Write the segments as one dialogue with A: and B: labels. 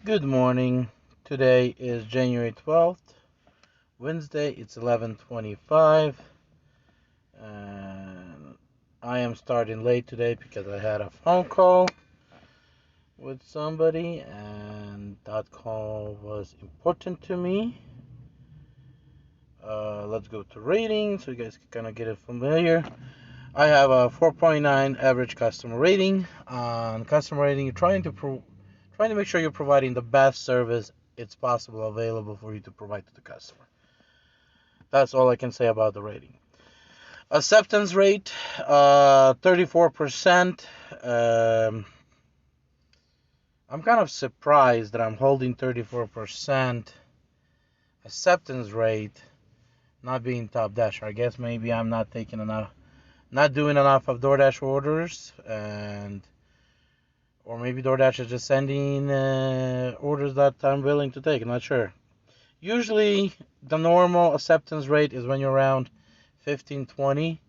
A: Good morning. Today is January 12th, Wednesday. It's 11:25, and I am starting late today because I had a phone call with somebody, and that call was important to me. Let's go to rating so you guys can kind of get it familiar. I have a 4.9 average customer rating. On customer rating, you're trying to make sure you're providing the best service it's possible available for you to provide to the customer. That's all I can say about the rating. Acceptance rate, 34%. I'm kind of surprised that I'm holding 34% acceptance rate, not being top dasher. I guess maybe I'm not doing enough of Doordash orders, or maybe Doordash is just sending orders that I'm willing to take. I'm not sure. Usually, the normal acceptance rate is when you're around 15, 20.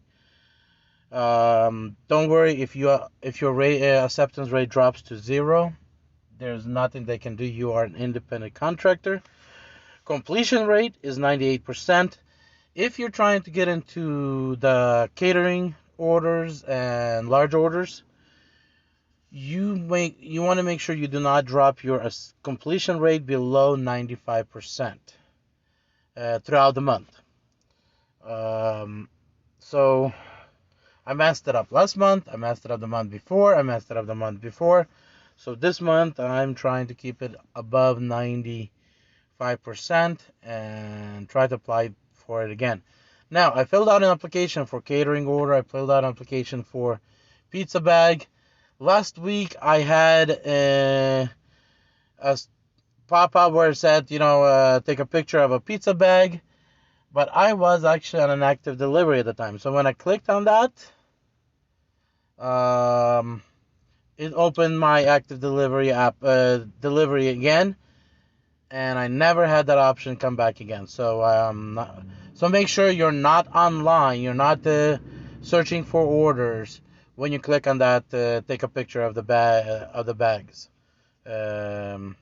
A: Don't worry if your acceptance rate drops to zero. There's nothing they can do. You are an independent contractor. Completion rate is 98%. If you're trying to get into the catering orders and large orders, you want to make sure you do not drop your completion rate below 95% throughout the month. So I messed it up last month. I messed it up the month before. I messed it up the month before. So this month I'm trying to keep it above 95% and try to apply for it again. Now, I filled out an application for catering order. I filled out an application for pizza bag. Last week I had a pop-up where it said, take a picture of a pizza bag. But I was actually on an active delivery at the time. So when I clicked on that, um, it opened my active delivery app, delivery again, and I never had that option come back again. So make sure you're not online. You're not searching for orders when you click on that. Take a picture of the bags. Um,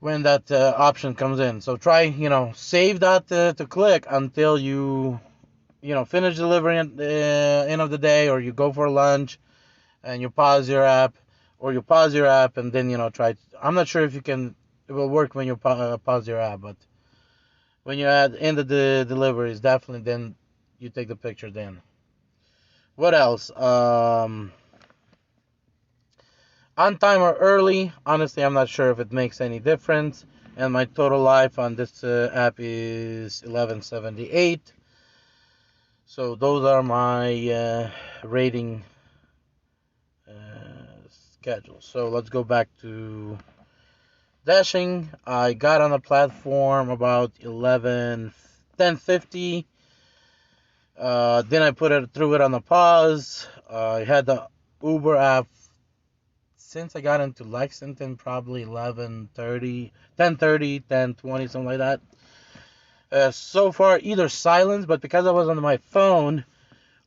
A: when that option comes in. So try, save that to click until you finish delivering at the end of the day, or you go for lunch and you pause your app, or you pause your app and then try. I'm not sure if it will work when you pause your app, but when you add in the deliveries, definitely then you take the picture then. What else? On time or early, honestly, I'm not sure if it makes any difference. And my total life on this app is 1178. So those are my rating schedules. So let's go back to dashing. I got on the platform about 10:50. Then I threw it on the pause. I had the Uber app since I got into Lexington, probably 11:30, 10:30, 10:20, something like that. So far, either silence, but because I was on my phone,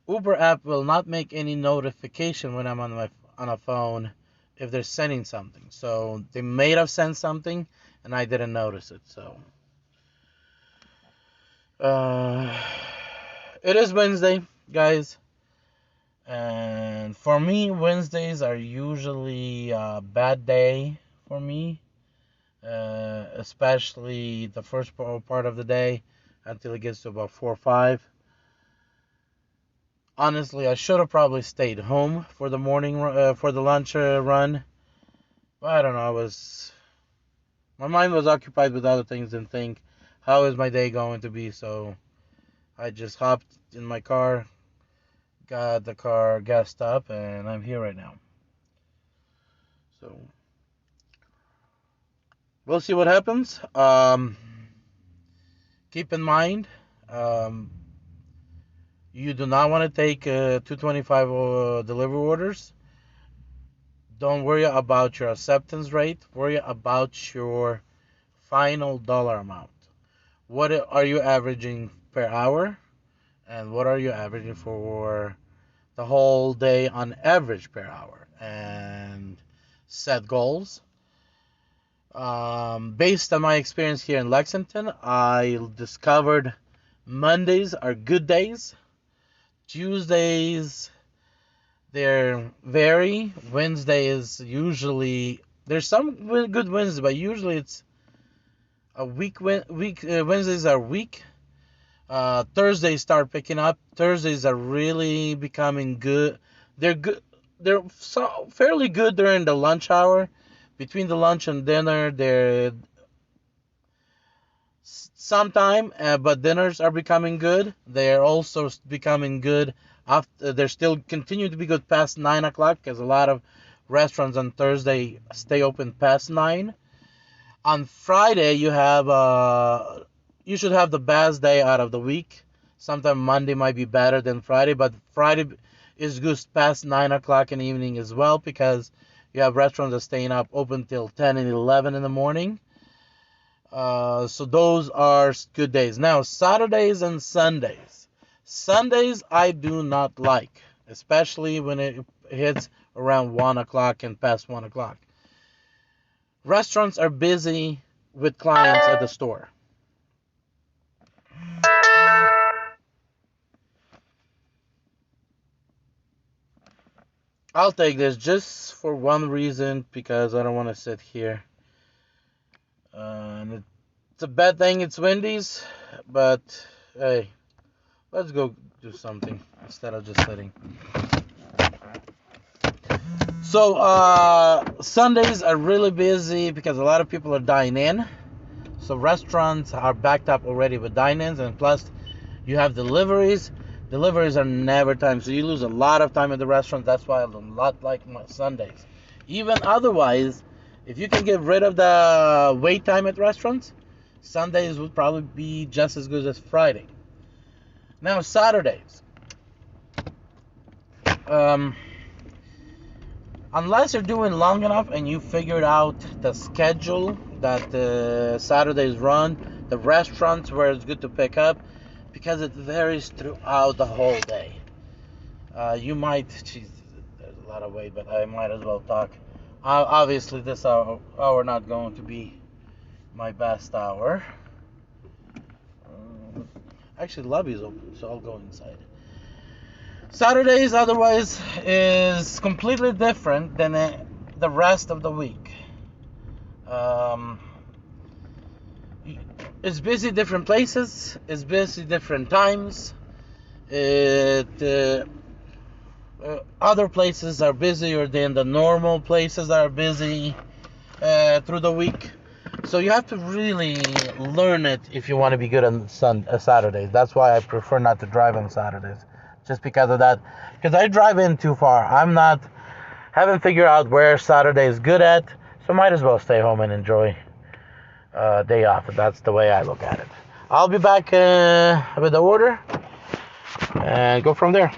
A: Uber app will not make any notification when I'm on a phone if they're sending something. So they may have sent something, and I didn't notice it. So uh, it is Wednesday, guys. And for me, Wednesdays are usually a bad day for me, especially the first part of the day until it gets to about 4 or 5. Honestly, I should have probably stayed home for the for the lunch run. But I don't know. My mind was occupied with other things and think, how is my day going to be? So I just hopped in my car, got the car gassed up, and I'm here right now. So we'll see what happens. Keep in mind, um, you do not want to take 225 delivery orders. Don't worry about your acceptance rate. Worry about your final dollar amount. What are you averaging per hour? And what are you averaging for the whole day on average per hour? And set goals. Based on my experience here in Lexington, I discovered Mondays are good days. Tuesdays, they're vary. Wednesday is usually, there's some good Wednesdays, but usually it's a Wednesdays are weak. Thursdays start picking up. Thursdays are really becoming good. They're good. They're fairly good during the lunch hour. Between the lunch and dinner, they're sometime, but dinners are becoming good. They're also becoming good after. They're still continue to be good past 9 o'clock, because a lot of restaurants on Thursday stay open past 9. On Friday, you should have the best day out of the week. Sometimes Monday might be better than Friday, but Friday is good past 9 o'clock in the evening as well, because you have restaurants that staying up open till 10 and 11 in the morning. So those are good days. Now, Saturdays and Sundays. Sundays I do not like, especially when it hits around 1 o'clock and past 1 o'clock. Restaurants are busy with clients at the store. I'll take this just for one reason, because I don't want to sit here. And it's a bad thing it's Wendy's, but hey, let's go do something instead of just sitting. So Sundays are really busy because a lot of people are dining in. So restaurants are backed up already with dine-ins, and plus you have deliveries. Deliveries are never time, so you lose a lot of time at the restaurant. That's why I do not like my Sundays. Even otherwise, if you can get rid of the wait time at restaurants, Sundays would probably be just as good as Friday. Now Saturdays. Unless you're doing long enough and you figured out the schedule that the Saturdays run, the restaurants where it's good to pick up, because it varies throughout the whole day. You might, geez, there's a lot of weight, but I might as well talk. Obviously, this hour not going to be my best hour. Actually, the lobby is open, so I'll go inside. Saturdays, otherwise, is completely different than the rest of the week. It's busy different places. It's busy different times. Other places are busier than the normal places that are busy through the week. So you have to really learn it if you want to be good on Saturdays. That's why I prefer not to drive on Saturdays. Just because of that. Because I drive in too far. Haven't figured out where Saturday is good at. So might as well stay home and enjoy day off. That's the way I look at it. I'll be back with the order and go from there.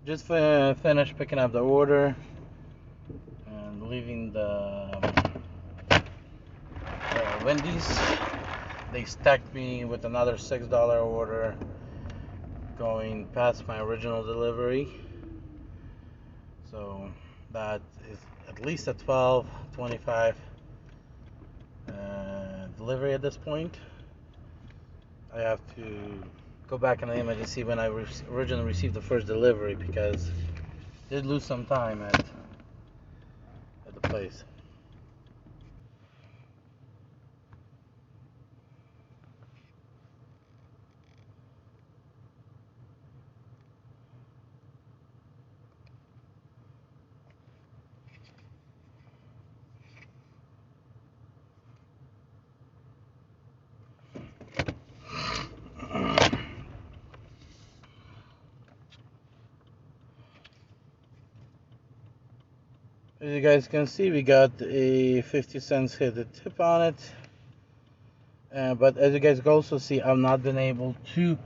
A: Just finished picking up the order and leaving the Wendy's. They stacked me with another $6 order going past my original delivery. So that is at least a 12.25 delivery at this point. I have to go back in the image and see when I originally received the first delivery, because I did lose some time at the place. As you guys can see, we got a 50 cents hit the tip on it. But as you guys can also see, I've not been able to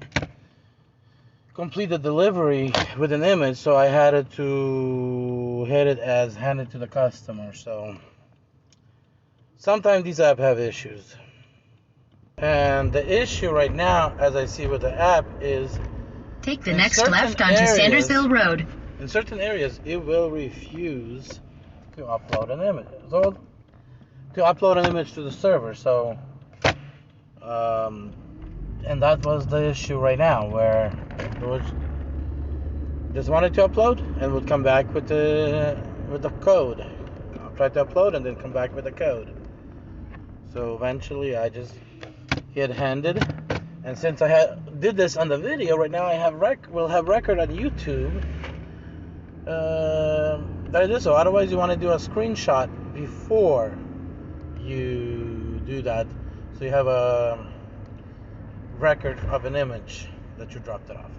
A: complete the delivery with an image, so I had to hit it as handed to the customer. So sometimes these apps have issues. And the issue right now, as I see with the app, is
B: take the next left onto Sandersville Road.
A: in certain areas it will refuse to upload an image. So to upload an image to the server. So um, and that was the issue right now, where it was just wanted to upload and would come back with the code. I'll try to upload and then come back with the code. So eventually I just hit handed, and since I did this on the video, right now I have will have record on YouTube. That I did so. Otherwise, you want to do a screenshot before you do that, so you have a record of an image that you dropped it off.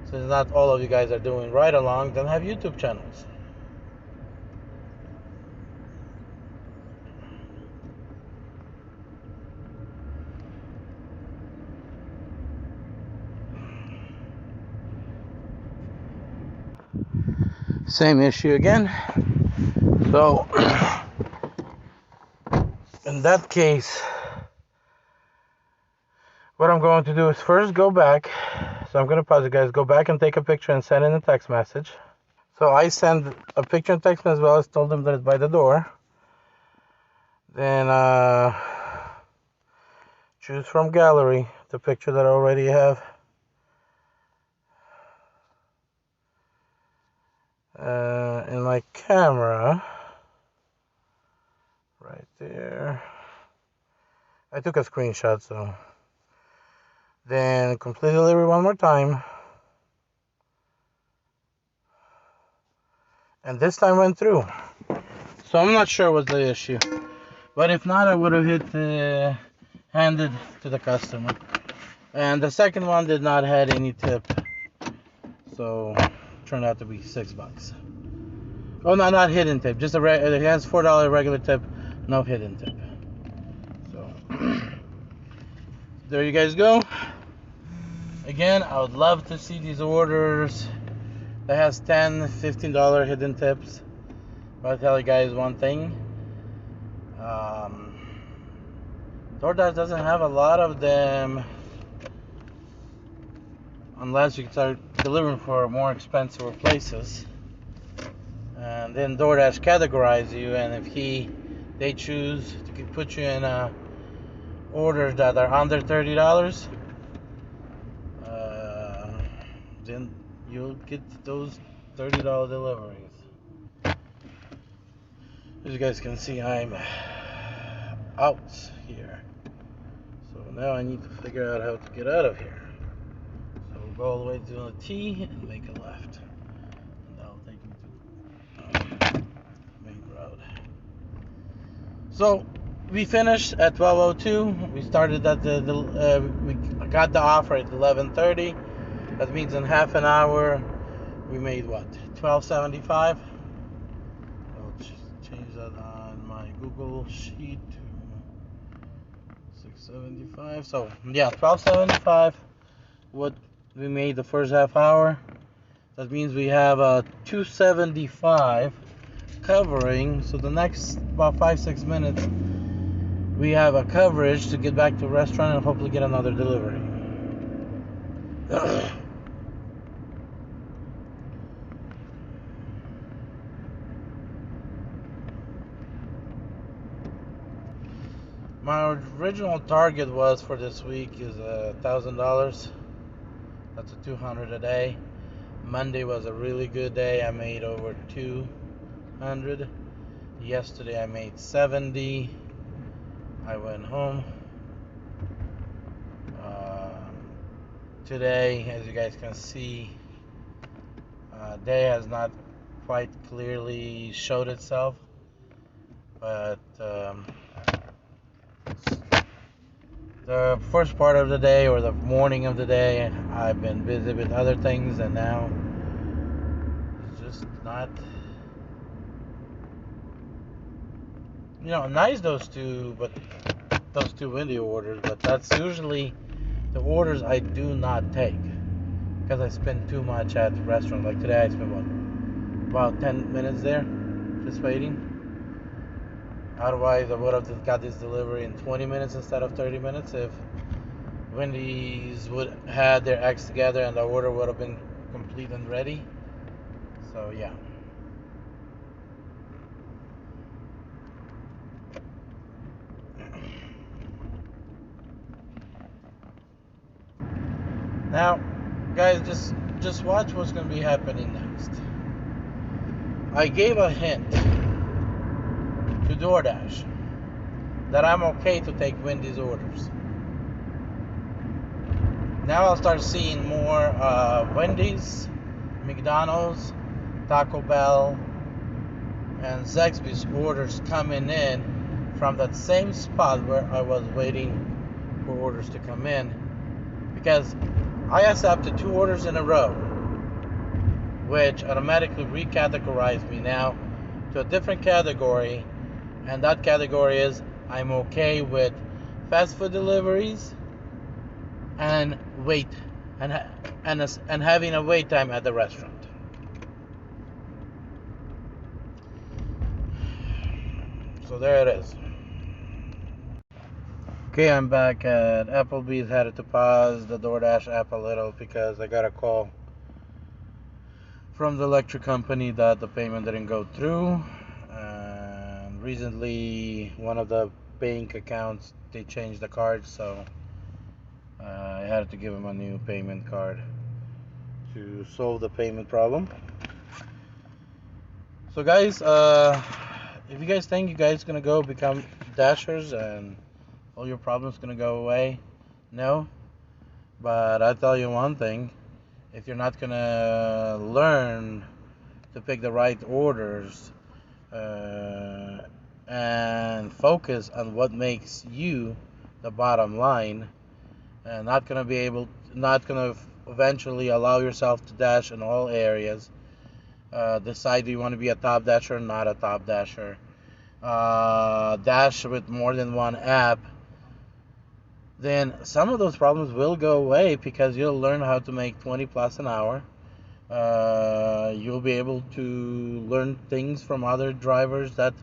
A: Since not all of you guys are doing right along, then have YouTube channels. Same issue again. So in that case, what I'm going to do is first go back. So I'm going to pause it, guys. Go back and take a picture and send in a text message. So I send a picture and text as well as told them that it's by the door. Then choose from gallery the picture that I already have. In my camera, right there. I took a screenshot, so. Then complete delivery one more time. And this time went through. So I'm not sure what's the issue. But if not, I would have hit handed to the customer. And the second one did not have any tip. So it turned out to be $6. Oh, no, not hidden tip. Just it has $4 regular tip, no hidden tip. So there you guys go. Again, I would love to see these orders that has $10, $15 hidden tips. But I'll tell you guys one thing. Doordash doesn't have a lot of them unless you start delivering for more expensive places. And then DoorDash categorize you, and if they choose to put you in orders that are under $30, then you'll get those $30 deliveries. As you guys can see, I'm out here. So now I need to figure out how to get out of here. So we'll go all the way to the T and make a left. And that'll take me to main road. So we finished at 12:02. We started at we got the offer at 11:30. That means in half an hour we made what? $12.75. I'll change that on my Google sheet to $6.75. So yeah, $12.75. What we made the first half hour. That means we have a $2.75 covering. So the next about 5-6 minutes, we have a coverage to get back to the restaurant and hopefully get another delivery. My original target was for this week is $1,000. That's a $200 a day. Monday was a really good day. I made over $200. Yesterday I made $70. I went home. Today, as you guys can see, day has not quite clearly showed itself, but the first part of the day or the morning of the day, I've been busy with other things, and now it's just not, nice those two video orders, but that's usually the orders I do not take because I spend too much at the restaurant. Like today I spent about 10 minutes there just waiting. Otherwise I would have got this delivery in 20 minutes instead of 30 minutes if Wendy's would had their acts together and the order would have been complete and ready. So yeah. Now, guys, just watch what's gonna be happening next. I gave a hint to Doordash that I'm okay to take Wendy's orders. Now I'll start seeing more Wendy's, McDonald's, Taco Bell, and Zaxby's orders coming in from that same spot where I was waiting for orders to come in, because I accepted 2 orders in a row, which automatically recategorized me now to a different category, and that category is I'm okay with fast food deliveries and wait and having a wait time at the restaurant. So there it is. Okay, I'm back at Applebee's. Had to pause the DoorDash app a little because I got a call from the electric company that the payment didn't go through. And recently, one of the bank accounts, they changed the card, so I had to give them a new payment card to solve the payment problem. So guys, if you guys think you guys gonna go become dashers and all your problems gonna go away, no. But I tell you one thing: if you're not gonna learn to pick the right orders and focus on what makes you the bottom line, and not gonna eventually allow yourself to dash in all areas. Decide do you want to be a top dasher or not a top dasher. Dash with more than one app, then some of those problems will go away because you'll learn how to make 20 plus an hour. You'll be able to learn things from other drivers that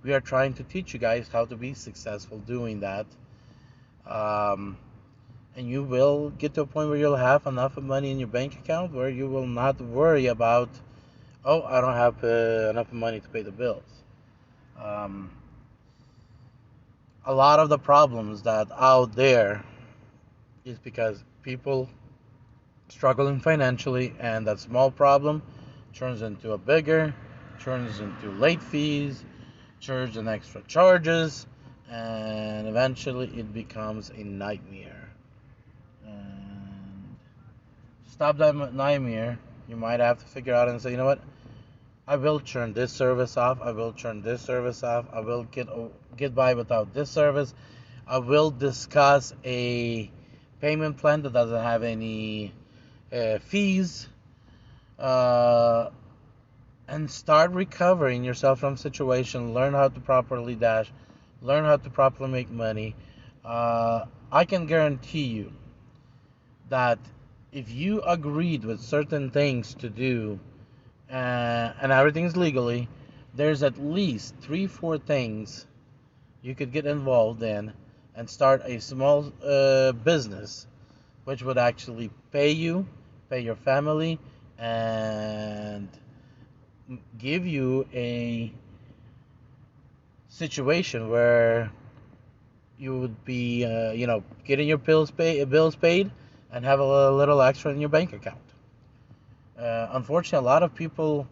A: we are trying to teach you guys how to be successful doing that. And you will get to a point where you'll have enough money in your bank account where you will not worry about, oh, I don't have enough money to pay the bills. A lot of the problems that out there is because people struggling financially, and that small problem turns into a bigger, turns into late fees, turns in extra charges, and eventually it becomes a nightmare. And to stop that nightmare, you might have to figure out and say, you know what? I will turn this service off. I will turn this service off. I will get by without this service. I will discuss a payment plan that doesn't have any fees, and start recovering yourself from situation. Learn how to properly dash. Learn how to properly make money. I can guarantee you that if you agreed with certain things to do, and everything's legally, there's at least 3-4 things you could get involved in and start a small business which would actually pay you, pay your family, and give you a situation where you would be, getting your bills paid and have a little extra in your bank account. Unfortunately, a lot of people,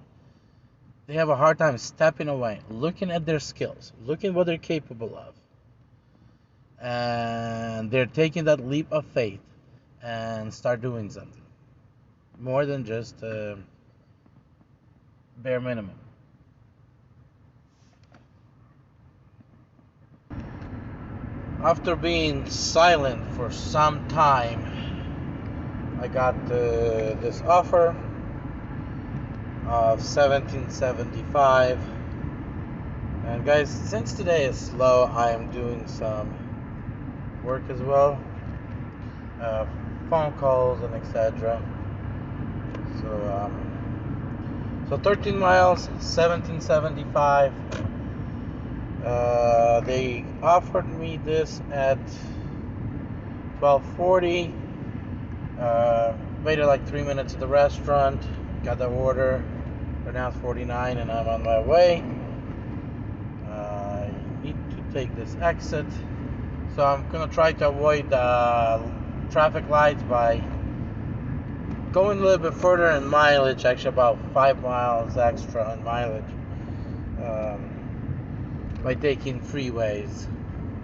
A: they have a hard time stepping away, looking at their skills, looking what they're capable of, and they're taking that leap of faith and start doing something more than just bare minimum. After being silent for some time, I got this offer of $17.75. And guys, since today is slow, I am doing some work as well, phone calls and etc. So 13 miles, $17.75. They offered me this at 12:40. Waited like 3 minutes at the restaurant. Got the order. Right now it's 49 and I'm on my way. I need to take this exit. So I'm going to try to avoid traffic lights by going a little bit further in mileage, actually about 5 miles extra in mileage, by taking freeways.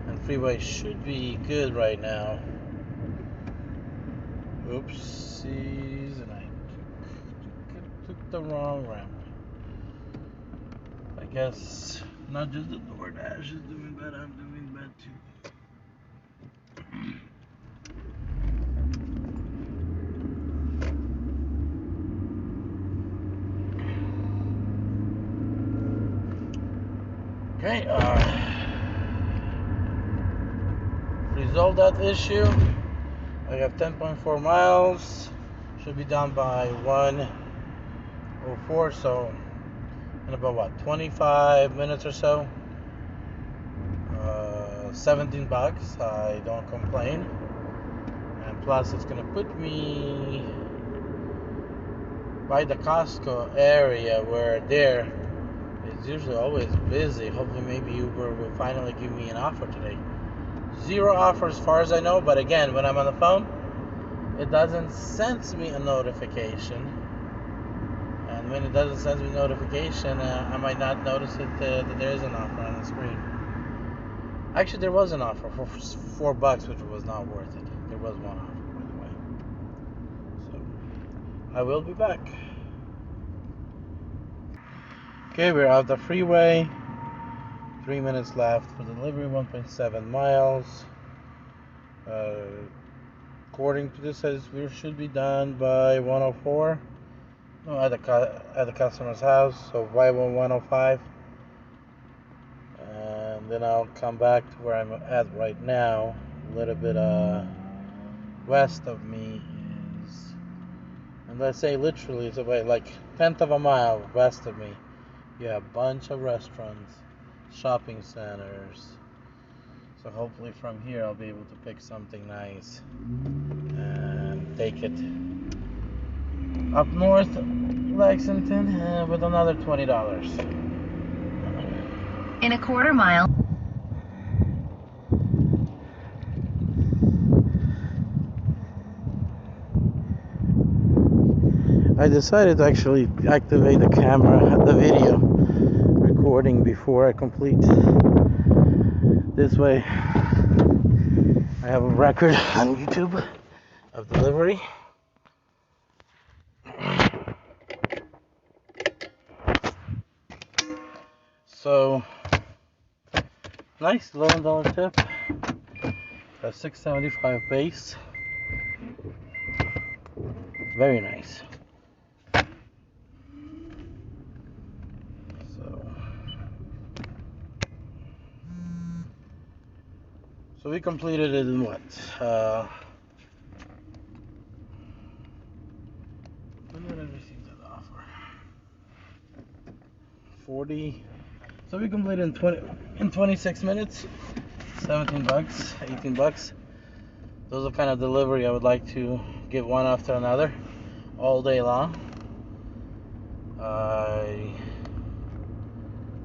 A: And freeways should be good right now. Oopsies, and I took the wrong ramp. I guess not just the Doordash is doing bad, I'm doing bad too. Okay, resolve that issue. I have 10.4 miles. Should be done by 1:04, so in about 25 minutes or so. $17. I don't complain. And plus, it's gonna put me by the Costco area where there is usually always busy. Hopefully, maybe Uber will finally give me an offer today. 0 offer as far as I know, but again, when I'm on the phone, it doesn't send me a notification. And when it doesn't send me a notification, I might not notice it, that there is an offer on the screen. Actually, there was an offer for $4, which was not worth it. There was one offer, by the way. So, I will be back. Okay, we're out the freeway. 3 minutes left for delivery, 1.7 miles. According to this, says we should be done by 1:04. No, at the customer's house, so by 1:05. And then I'll come back to where I'm at right now. A little bit west of me is, and let's say literally it's about like 1/10 of a mile west of me. You have a bunch of restaurants, shopping centers. So hopefully from here I'll be able to pick something nice and take it up north Lexington with another $20.
B: In a quarter mile.
A: I decided to actually activate the camera, the video recording before I complete. This way I have a record on YouTube of delivery. So nice $11 tip. A $6.75 base. Very nice. So we completed it in what? When did I receive that offer? 40. So we completed in 26 minutes. $17, $18. Those are the kind of delivery I would like to get one after another all day long. I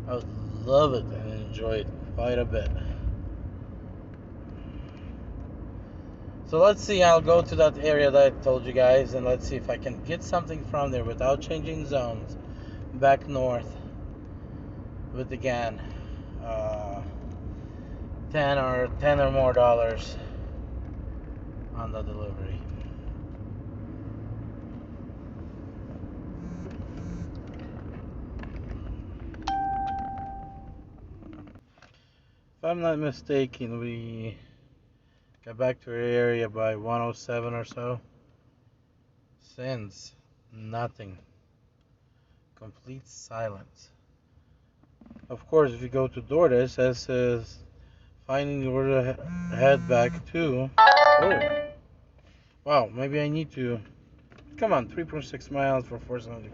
A: would love it and enjoy it quite a bit. So let's see, I'll go to that area that I told you guys, and let's see if I can get something from there without changing zones back north with again $10 or more dollars on the delivery. If I'm not mistaken, we got back to our area by 1:07 or so. Since nothing. Complete silence. Of course, if you go to Doordash, it says finding where to head back to. Oh, wow, maybe I need to. Come on, 3.6 miles for 470.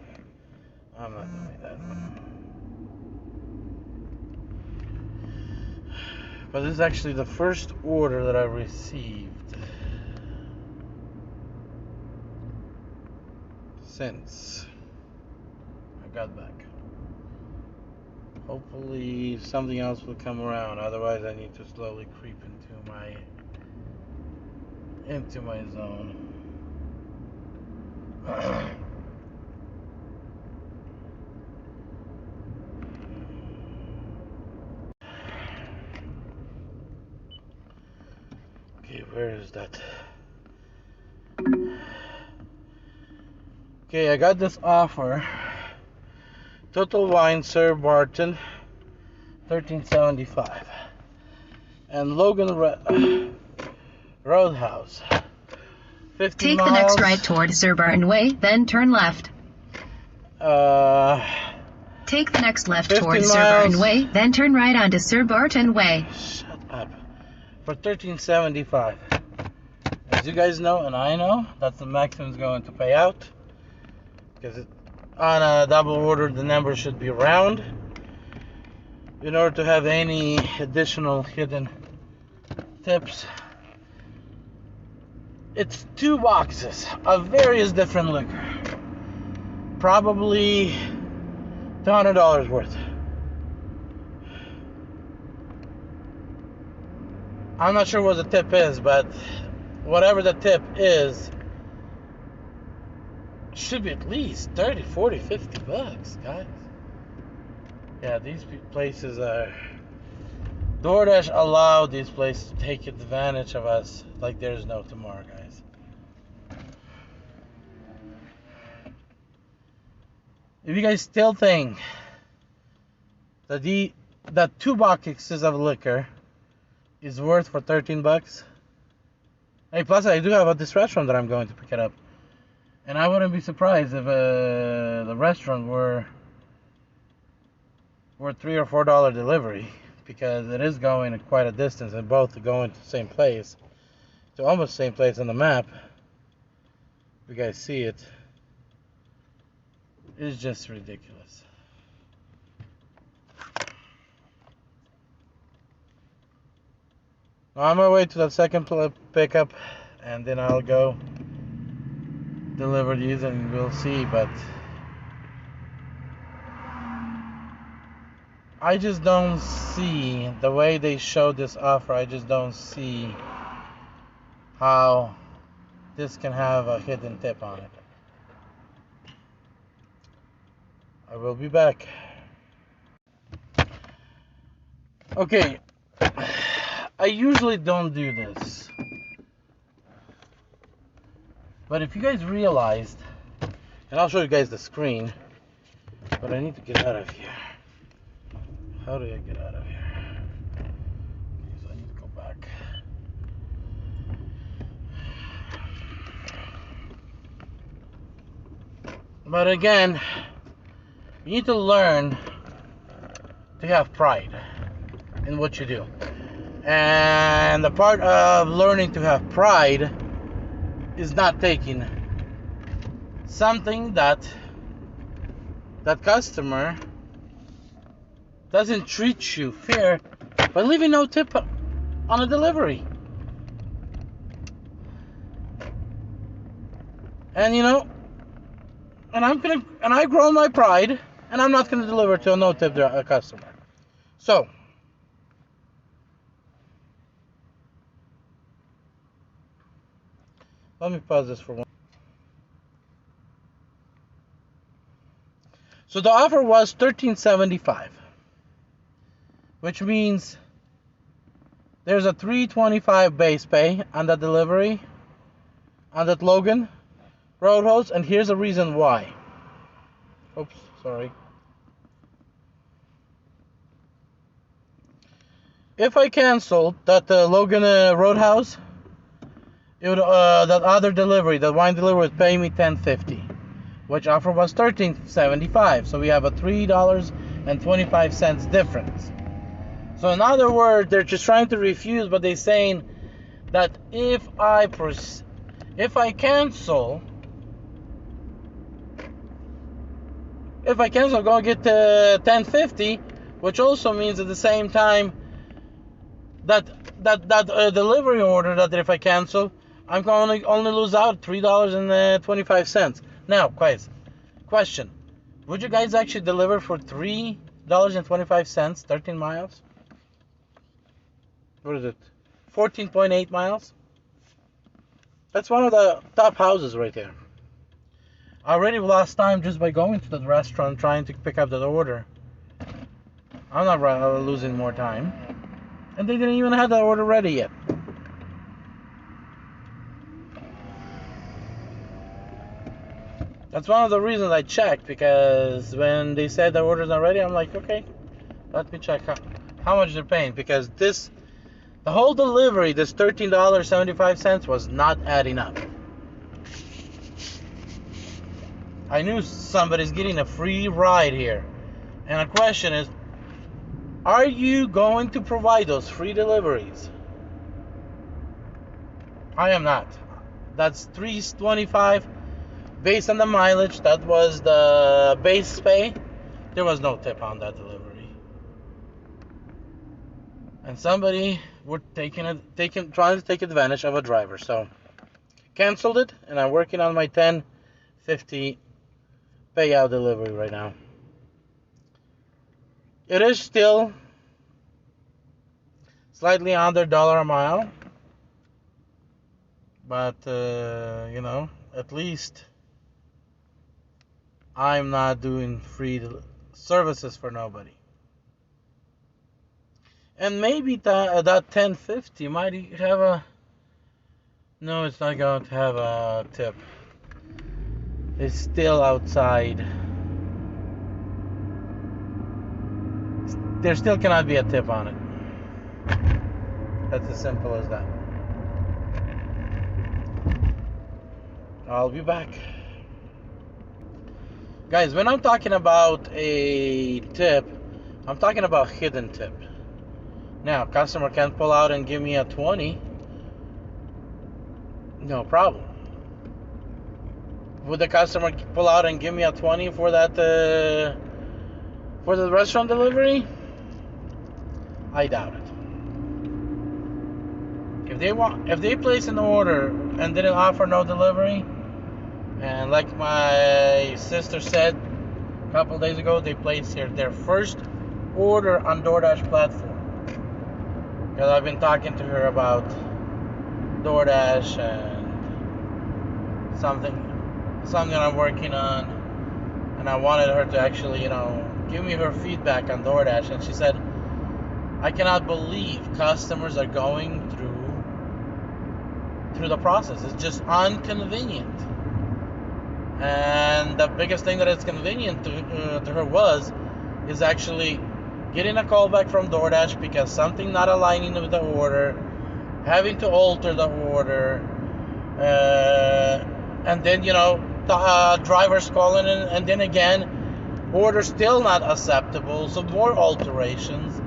A: I'm not doing that. But this is actually the first order that I received. since I got back. Hopefully something else will come around. Otherwise, I need to slowly creep into my zone. Okay, where is that? Okay, I got this offer. Total Wine, Sir Barton, $13.75, and Logan Roadhouse, 50
B: Take
A: miles.
B: the next right toward Sir Barton Way, then turn left. Take the next left
A: 50
B: toward
A: miles.
B: Sir Barton Way, then turn right onto Sir Barton Way.
A: Shut up. For $13.75. As you guys know, and I know, that's the maximum it's going to pay out. Because on a double order, the number should be round. In order to have any additional hidden tips. It's 2 boxes of various different liquor. Probably $200 worth. I'm not sure what the tip is, but whatever the tip is, should be at least 30, 40, 50 bucks, guys. Yeah, these places are... Doordash allowed these places to take advantage of us like there's no tomorrow, guys. If you guys still think that 2 boxes of liquor is worth for 13 bucks, hey, plus I do have this restaurant that I'm going to pick it up, and I wouldn't be surprised if the restaurant were $3 or $4 delivery, because it is going quite a distance, and both are going to the same place, to almost the same place on the map. If you guys see it, it's just ridiculous. Now I'm on my way to the second pickup, and then I'll go deliver these and we'll see, but I just don't see the way they showed this offer. I just don't see how this can have a hidden tip on it. I will be back. Okay, I usually don't do this, but if you guys realized, and I'll show you guys the screen, but I need to get out of here. How do I get out of here? Okay, so I need to go back. But again, you need to learn to have pride in what you do. And the part of learning to have pride is not taking something that customer doesn't treat you fair by leaving no tip on a delivery. And you know, and I grow my pride, and I'm not gonna deliver to a no tip customer. So let me pause this for one. So the offer was $13.75, which means there's a $3.25 base pay on that delivery, on that Logan Roadhouse, and here's the reason why. Oops, sorry. If I cancel that Logan Roadhouse, it would, that other delivery, that wine delivery, would pay me $10.50, which offer was $13.75. So we have a $3.25 difference. So in other words, they're just trying to refuse, but they're saying that if I cancel, I'm gonna get $10.50, which also means at the same time that delivery order, that if I cancel, I'm going to only lose out $3.25. Now, guys, question: would you guys actually deliver for $3.25, 13 miles? What is it? 14.8 miles? That's one of the top houses right there. I already lost time just by going to the restaurant trying to pick up the order. I'm not losing more time. And they didn't even have the order ready yet. That's one of the reasons I checked, because when they said the order's not ready, I'm like, okay, let me check how much they're paying, because the whole delivery, this $13.75 was not adding up. I knew somebody's getting a free ride here. And the question is, are you going to provide those free deliveries? I am not. That's $3.25 based on the mileage. That was the base pay. There was no tip on that delivery. And somebody were trying to take advantage of a driver. So canceled it, and I'm working on my $10.50 payout delivery right now. It is still slightly under $1 a mile, but at least I'm not doing free services for nobody. And maybe that $10.50 might have a... No, it's not going to have a tip. It's still outside. There still cannot be a tip on it. That's as simple as that. I'll be back. Guys, when I'm talking about a tip, I'm talking about hidden tip. Now, customer can pull out and give me a 20. No problem. Would the customer pull out and give me a 20 for that for the restaurant delivery? I doubt it. If they place an order and didn't offer no delivery, and like my sister said a couple days ago, they placed their first order on Doordash platform. Because I've been talking to her about Doordash and something I'm working on, and I wanted her to actually, give me her feedback on Doordash, and she said, I cannot believe customers are going through the process. It's just inconvenient. And the biggest thing that is convenient to her is actually getting a call back from Doordash because something not aligning with the order, having to alter the order, and then the driver's calling in, and then again order still not acceptable, so more alterations.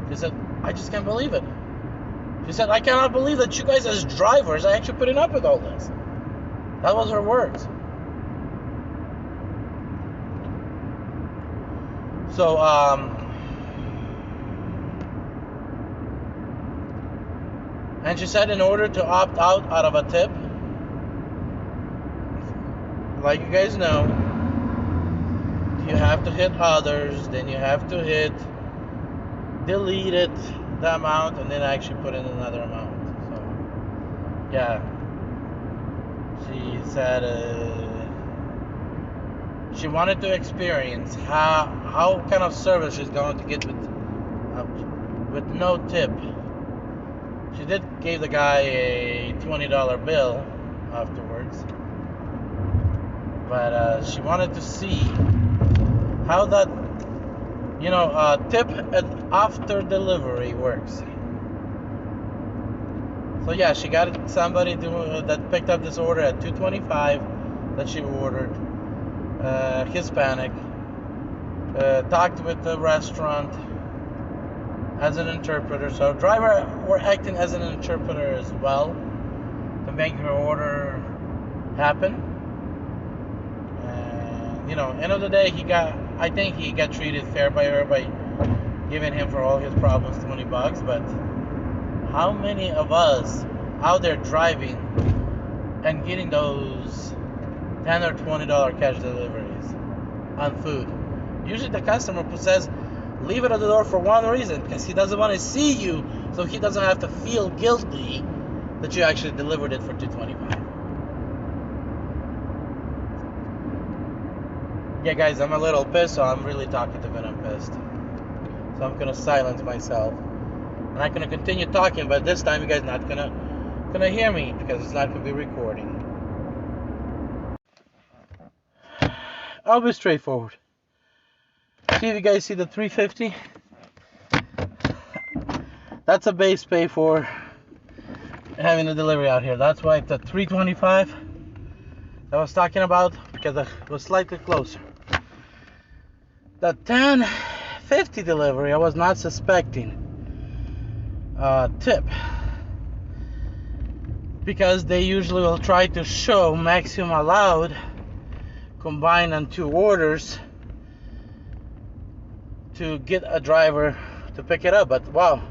A: She said, I just can't believe it. She said, I cannot believe that you guys as drivers are actually putting up with all this. That was her words. So and she said, in order to opt out of a tip, like you guys know, you have to hit others, then you have to hit delete it, the amount, and then actually put in another amount. So yeah, she said she wanted to experience how kind of service she's going to get with no tip. She did give the guy a $20 bill afterwards, but she wanted to see how that tip after delivery works. So yeah, she got somebody that picked up this order at $2.25 that she ordered, Hispanic, talked with the restaurant as an interpreter. So driver were acting as an interpreter as well to make her order happen. And end of the day, I think he got treated fair by her by giving him for all his problems $20. But how many of us out there driving and getting those $10 or $20 cash deliveries on food. Usually the customer says, leave it at the door for one reason, because he doesn't want to see you, so he doesn't have to feel guilty that you actually delivered it for $2.25. Yeah, guys, I'm a little pissed, so I'm really talkative when I'm pissed. So I'm gonna silence myself. I'm not gonna continue talking, but this time you guys not gonna hear me because it's not gonna be recording. I'll be straightforward. See if you guys see the 350. That's a base pay for having a delivery out here. That's why it's a 325 that I was talking about, because it was slightly closer. The 1050 delivery, I was not suspecting tip, because they usually will try to show maximum allowed combined on 2 orders to get a driver to pick it up. But wow,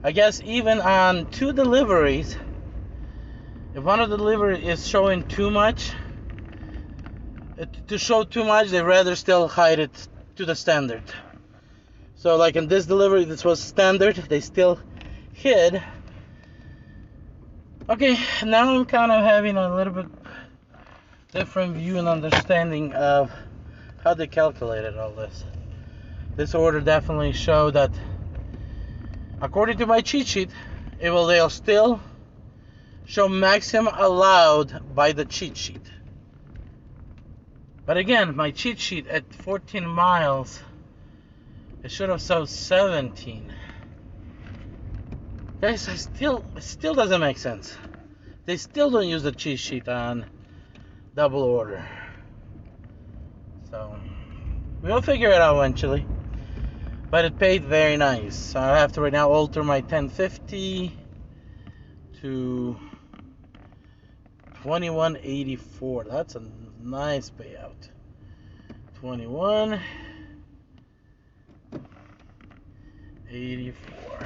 A: I guess even on 2 deliveries, if one of the deliveries is showing too much, to show too much, they rather still hide it to the standard. So like in this delivery, this was standard, they still hid. Okay, now I'm kind of having a little bit different view and understanding of how they calculated all this. This order definitely showed that, according to my cheat sheet, they'll still show maximum allowed by the cheat sheet. But again, my cheat sheet at 14 miles, it should have showed 17. Guys, it still doesn't make sense. They still don't use the cheat sheet on double order. So we'll figure it out eventually. But it paid very nice. So I have to right now alter my 1050 to 2184. That's a nice payout. 2184.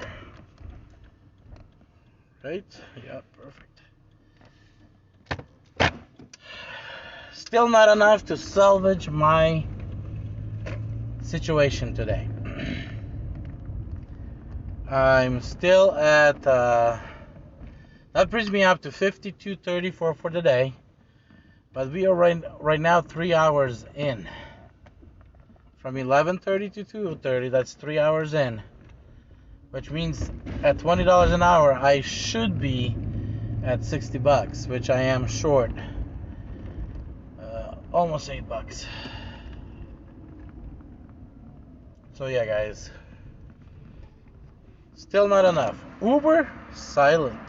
A: Right? Yeah, perfect. Still not enough to salvage my situation today. I'm still at that brings me up to 52.34 for the day, but we are right now 3 hours in. From 11:30 to 2:30, that's 3 hours in, which means at $20 an hour I should be at $60, which I am short, almost $8. So yeah, guys, still not enough. Uber silent.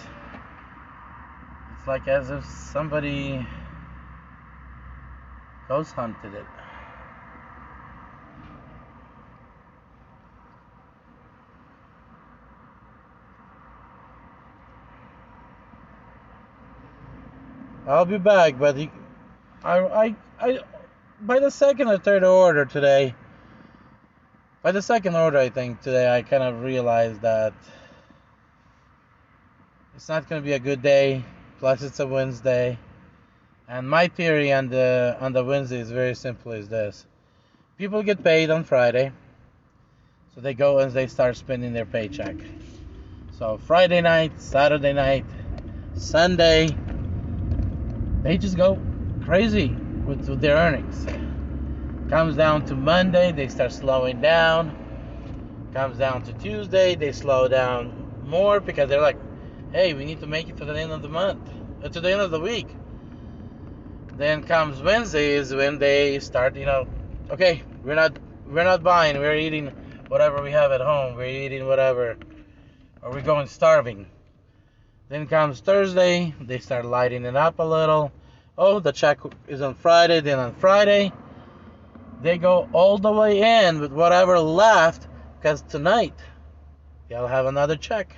A: It's like as if somebody ghost hunted it. I'll be back, but I by the second or third order today, by the second order I think today, I kind of realized that it's not going to be a good day. Plus, it's a Wednesday, and my theory on the Wednesday is very simple: is this: people get paid on Friday, so they go and they start spending their paycheck. So Friday night, Saturday night, Sunday, they just go crazy with their earnings. Comes down to Monday, they start slowing down. Comes down to Tuesday, they slow down more because they're like, hey, we need to make it to the end of the month, to the end of the week. Then comes Wednesday is when they start, okay, we're not buying, we're eating whatever we have at home, we're eating whatever, or we're going starving. Then comes Thursday, they start lighting it up a little. Oh, the check is on Friday. Then on Friday, they go all the way in with whatever left, because tonight they'll have another check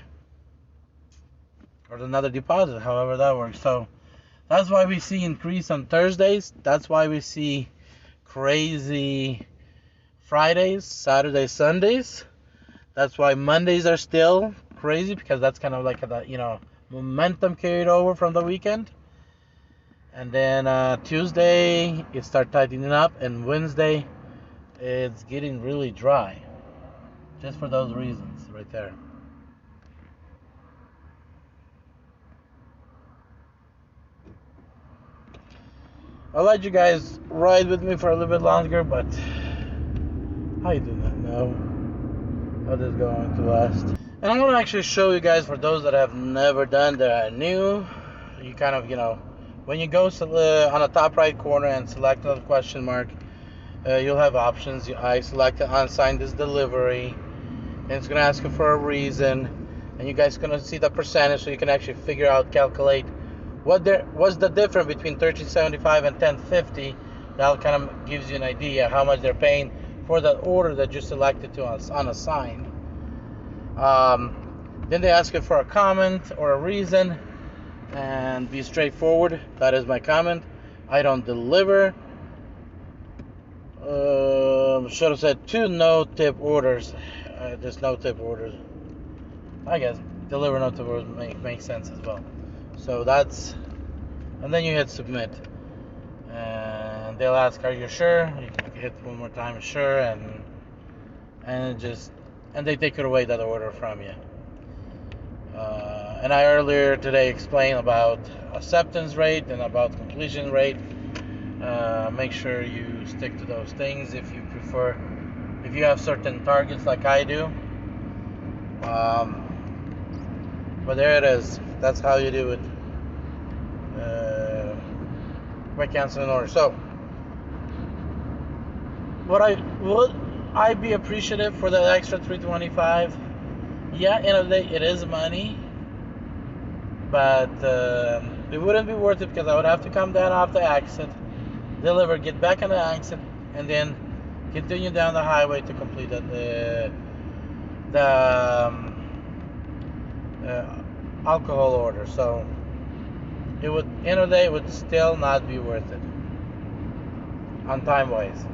A: or another deposit, however that works. So that's why we see increase on Thursdays. That's why we see crazy Fridays, Saturdays, Sundays. That's why Mondays are still crazy, because that's kind of like a momentum carried over from the weekend. And then Tuesday it start tightening up, and Wednesday it's getting really dry. Just for those reasons, right there. I'll let you guys ride with me for a little bit longer, but I do not know how this is going to last. And I'm going to actually show you guys, for those that have never done, that are new, you kind of, when you go on the top right corner and select the question mark, you'll have options. I selected unsigned this delivery, and it's going to ask you for a reason, and you guys are going to see the percentage, so you can actually figure out, calculate what's the difference between 1375 and 1050. That kind of gives you an idea how much they're paying for the order that you selected to us unassigned. Then they ask you for a comment or a reason, and be straightforward. That is my comment. I don't deliver. Should have said 2 no tip orders. There's no tip orders. I guess deliver no tip orders makes sense as well. So that's, and then you hit submit, and they'll ask, "Are you sure?" You can hit one more time, "Sure," and they take it away, that order from you. And I earlier today explained about acceptance rate and about completion rate. Make sure you stick to those things if you prefer. If you have certain targets like I do. But there it is. That's how you do it. By canceling order. So, would I be appreciative for the extra $325? Yeah, end of the day, it is money, but it wouldn't be worth it, because I would have to come down off the exit, deliver, get back on the exit, and then continue down the highway to complete the alcohol order. So it would, end of the day, it would still not be worth it on time wise.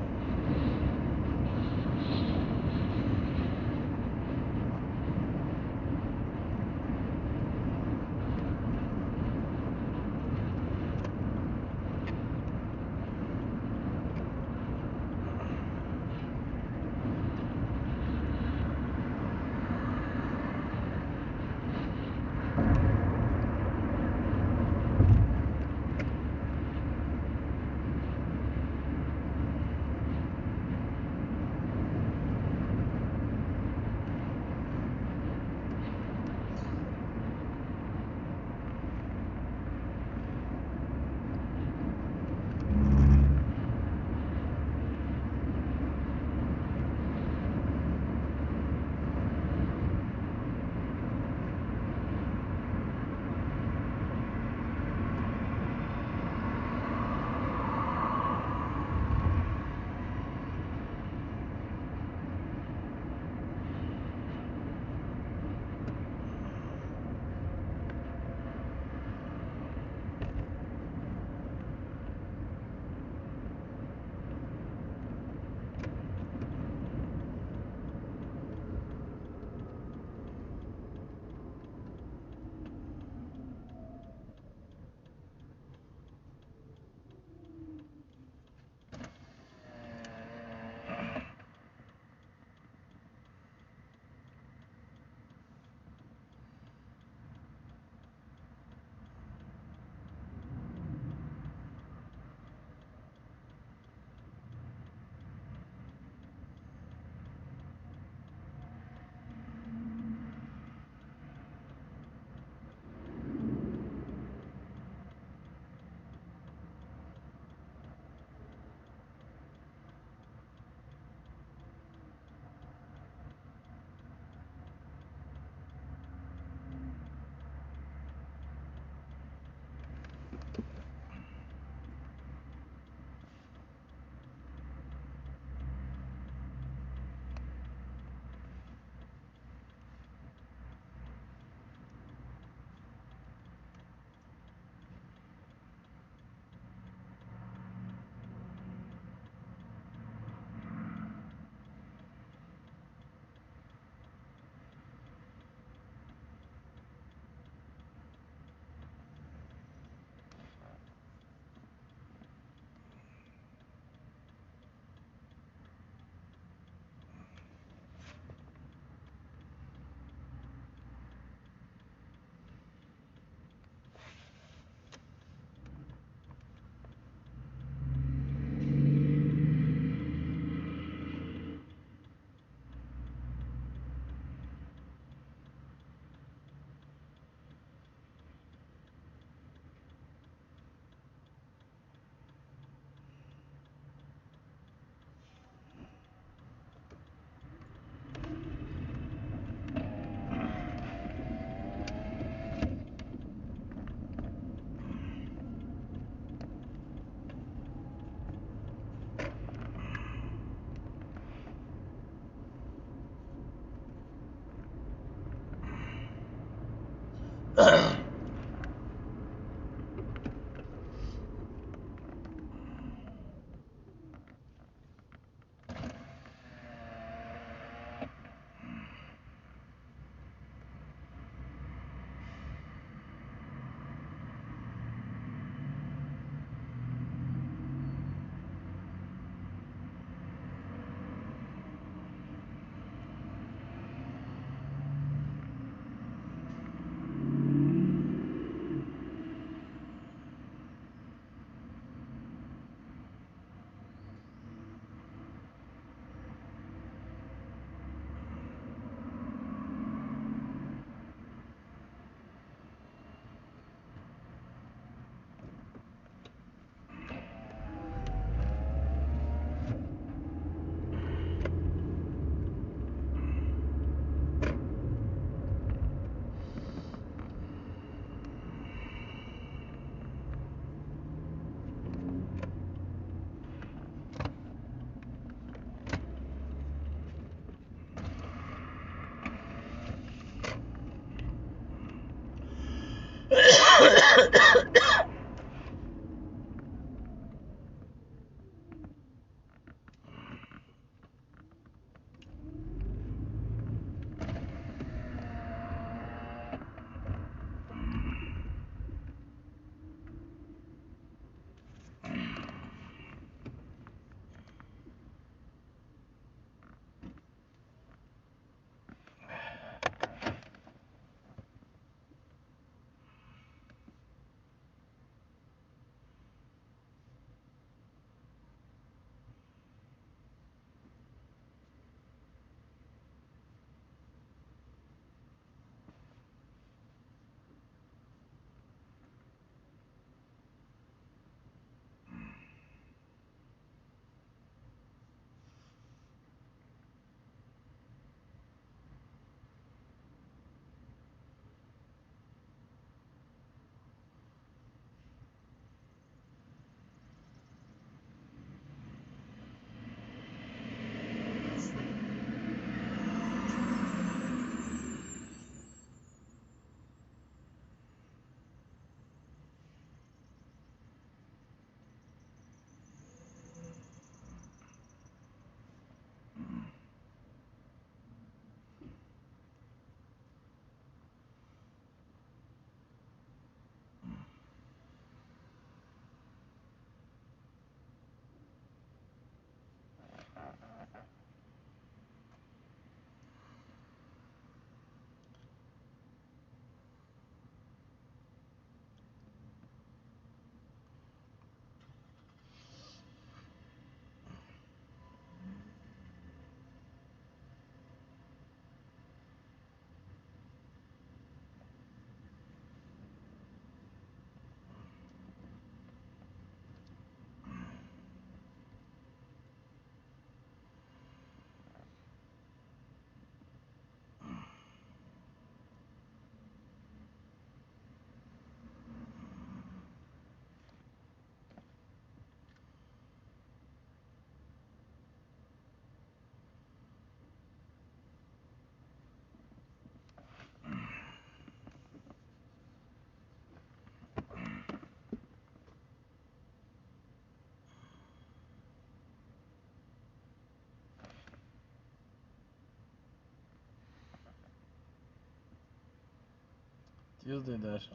A: Tuesday dash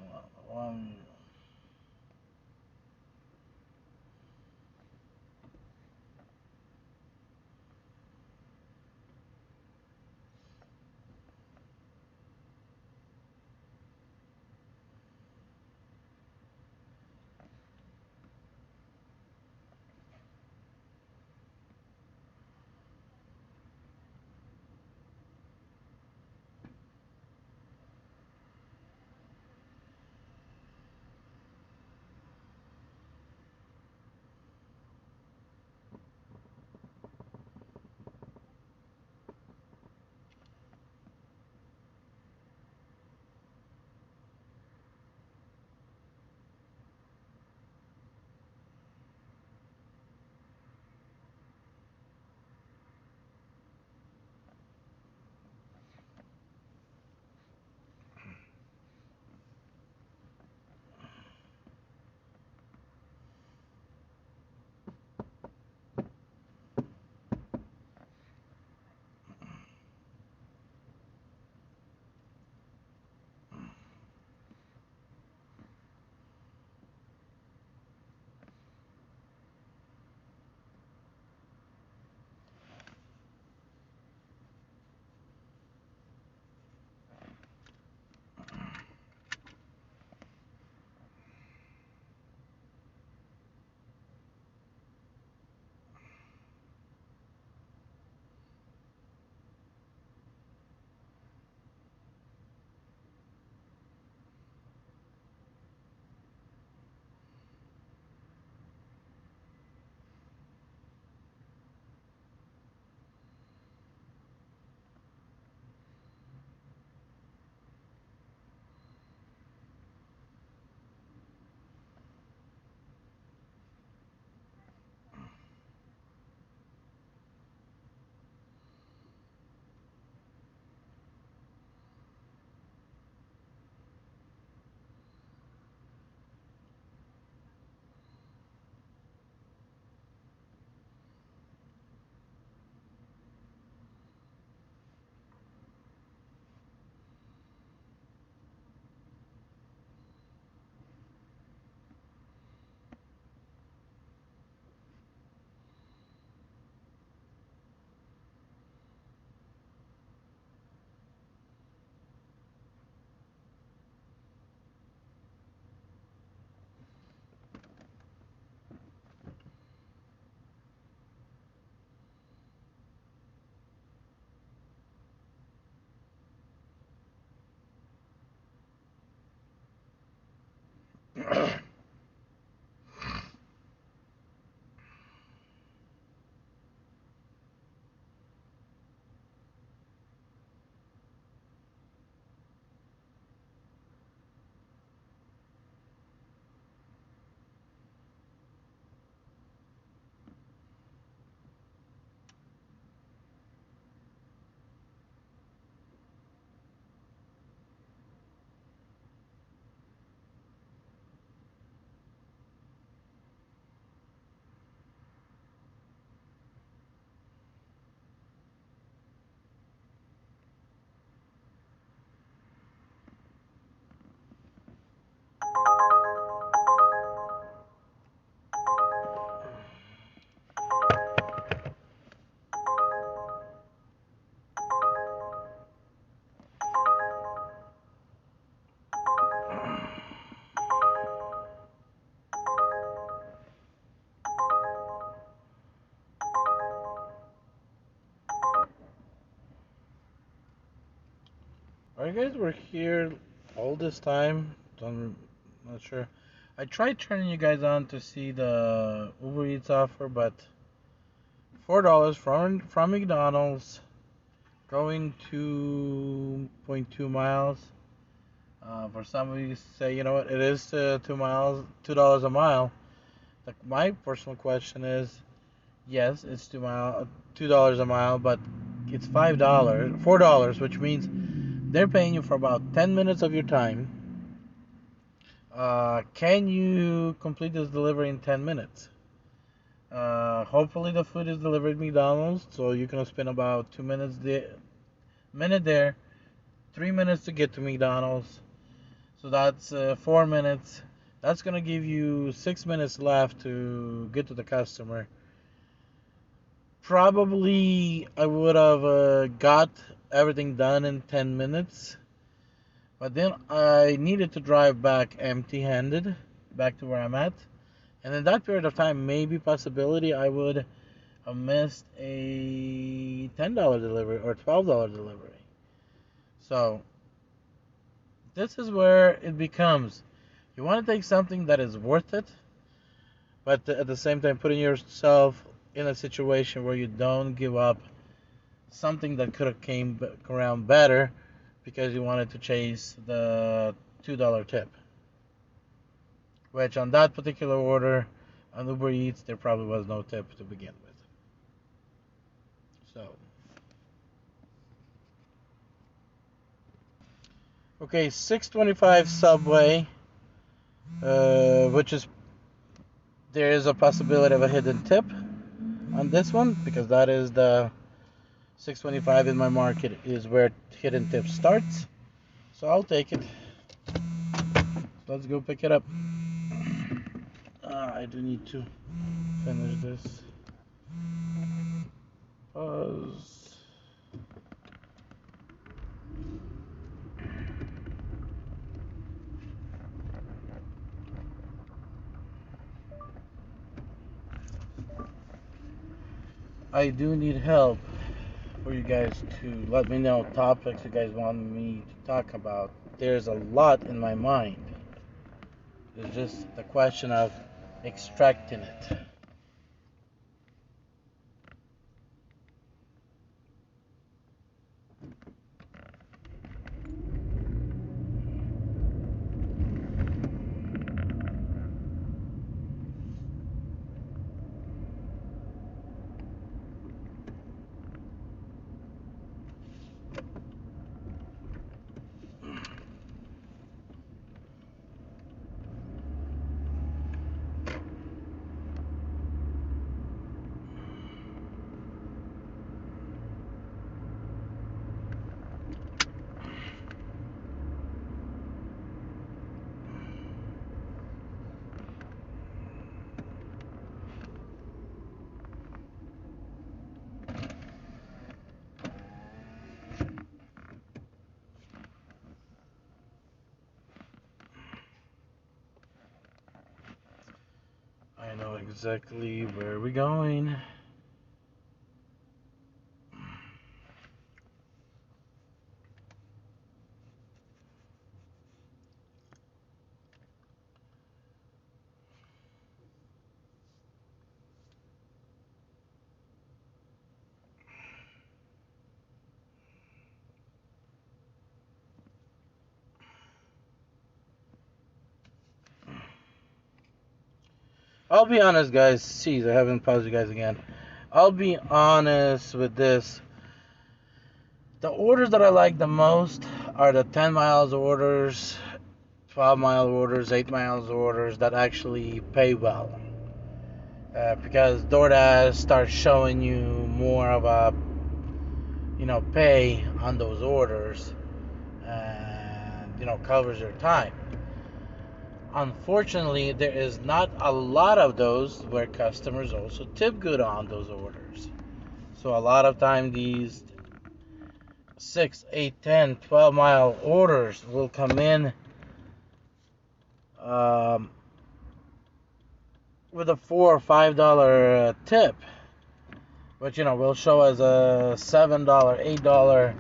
A: one. Are you guys were here all this time? Don't, not sure. I tried turning you guys on to see the Uber Eats offer, but $4 from McDonald's going 2.2 miles. For some of you say, you know what, it is 2 miles, $2 a mile. Like my personal question is, yes, it's $2 a mile, but it's $4, which means they're paying you for about 10 minutes of your time. Can you complete this delivery in 10 minutes? Hopefully the food is delivered at McDonald's, so you can spend about 2 minutes minute there, 3 minutes to get to McDonald's. So that's 4 minutes. That's gonna give you 6 minutes left to get to the customer. Probably I would have got everything done in 10 minutes, but then I needed to drive back empty-handed back to where I'm at. And in that period of time, maybe possibility I would have missed a $10 delivery or $12 delivery. So this is where it becomes, you want to take something that is worth it, but at the same time putting yourself in a situation where you don't give up something that could have came around better because you wanted to chase the $2 tip. Which on that particular order on Uber Eats there probably was no tip to begin with. So okay, 625 Subway, which is there is a possibility of a hidden tip on this one because that is the 625 in my market is where hidden tip starts. So I'll take it. Let's go pick it up. I do need to finish this. Pause. I do need help for you guys to let me know topics you guys want me to talk about. There's a lot in my mind. It's just the question of extracting it. I know exactly where we're going. I'll be honest, guys. Jeez, I haven't paused you guys again. I'll be honest with this. The orders that I like the most are the 10 miles orders, 12-mile orders, 8 miles orders that actually pay well. Because DoorDash starts showing you more of a, pay on those orders, and covers your time. Unfortunately, there is not a lot of those where customers also tip good on those orders. So a lot of time these 6, 8, 10, 12-mile orders will come in with a $4 or $5 tip, but will show as a $7, $8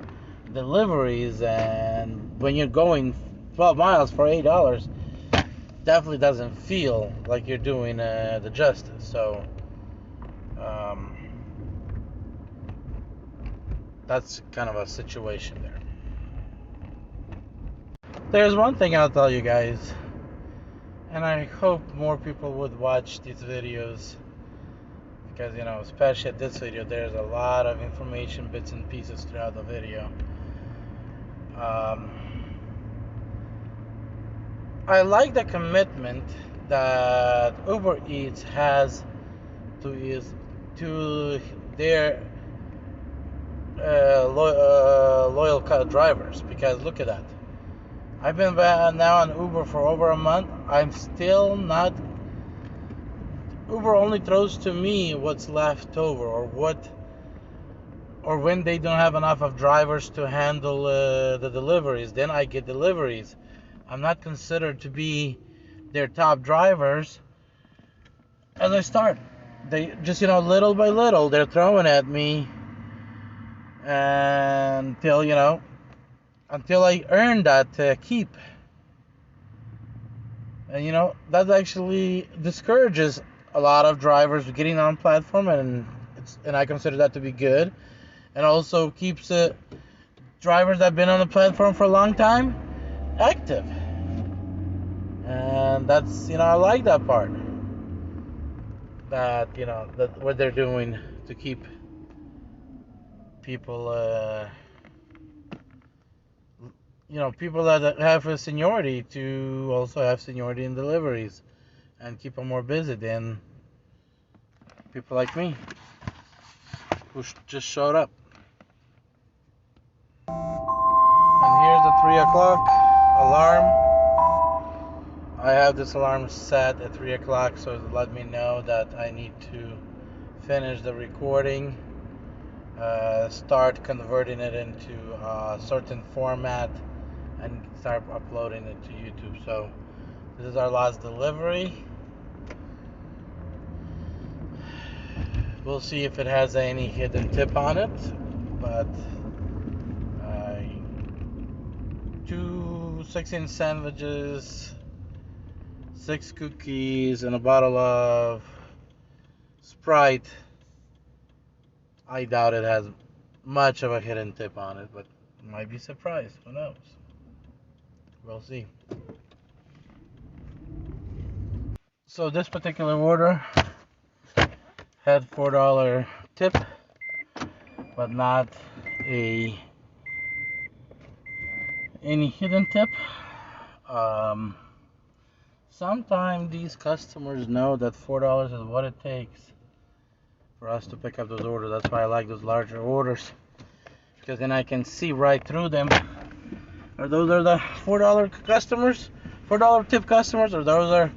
A: deliveries, and when you're going 12 miles for $8, definitely doesn't feel like you're doing the justice. So that's kind of a situation there. There's one thing I'll tell you guys, and I hope more people would watch these videos, because especially at this video, there's a lot of information, bits and pieces throughout the video. I like the commitment that Uber Eats has to their loyal drivers, because look at that. I've been now on Uber for over a month. I'm still not. Uber only throws to me what's left over, or when they don't have enough of drivers to handle the deliveries. Then I get deliveries. I'm not considered to be their top drivers. As I start, they just little by little they're throwing at me, until I earn that keep. And that actually discourages a lot of drivers getting on platform, and I consider that to be good, and also keeps drivers that have been on the platform for a long time active. And that's I like that part, that that what they're doing to keep people people that have a seniority to also have seniority in deliveries, and keep them more busy than people like me who just showed up. And here's the 3 o'clock alarm. I have this alarm set at 3 o'clock, so it let me know that I need to finish the recording, start converting it into a certain format, and start uploading it to YouTube. So this is our last delivery. We'll see if it has any hidden tip on it, but 2 16 sandwiches, 6 cookies, and a bottle of Sprite. I doubt it has much of a hidden tip on it, but might be surprised. Who knows? We'll see. So this particular order had $4 tip, but not any hidden tip. Sometimes these customers know that $4 is what it takes for us to pick up those orders. That's why I like those larger orders, because then I can see right through them. Or those are the $4 customers, $4 tip customers, or those are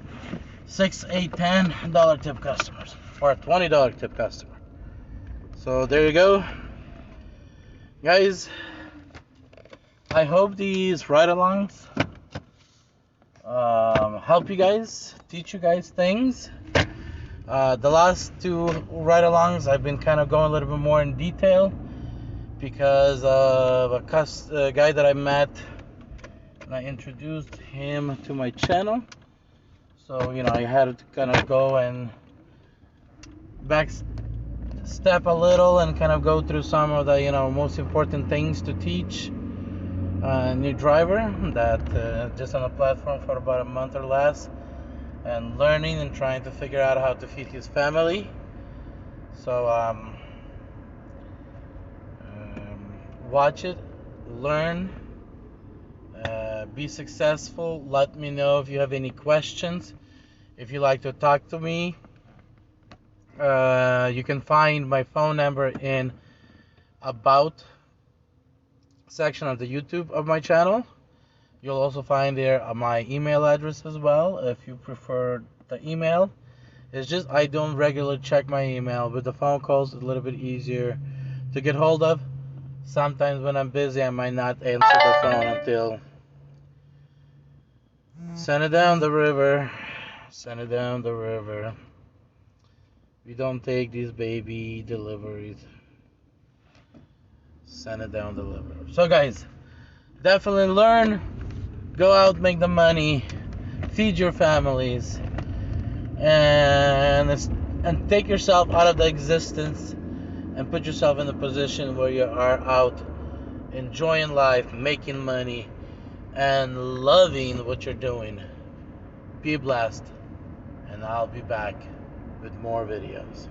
A: $6, $8, $10 tip customers, or a $20 tip customer. So there you go, guys. I hope these ride-alongs help you guys, teach you guys things. The last 2 ride-alongs, I've been kind of going a little bit more in detail, because of a guy that I met, and I introduced him to my channel. So I had to kind of go and back step a little and kind of go through some of the most important things to teach a new driver that just on the platform for about a month or less. and learning and trying to figure out how to feed his family. So watch it, learn, be successful. Let me know if you have any questions. If you like to talk to me, you can find my phone number in about section of the YouTube of my channel. You'll also find there my email address as well if you prefer the email. It's just I don't regularly check my email. With the phone calls, it's a little bit easier to get hold of. Sometimes when I'm busy, I might not answer the phone until send it down the river. Send it down the river. We don't take these baby deliveries. Send it down the river. So guys, definitely learn. Go out, make the money, feed your families, and take yourself out of the existence and put yourself in a position where you are out enjoying life, making money, and loving what you're doing. Be blessed, and I'll be back with more videos.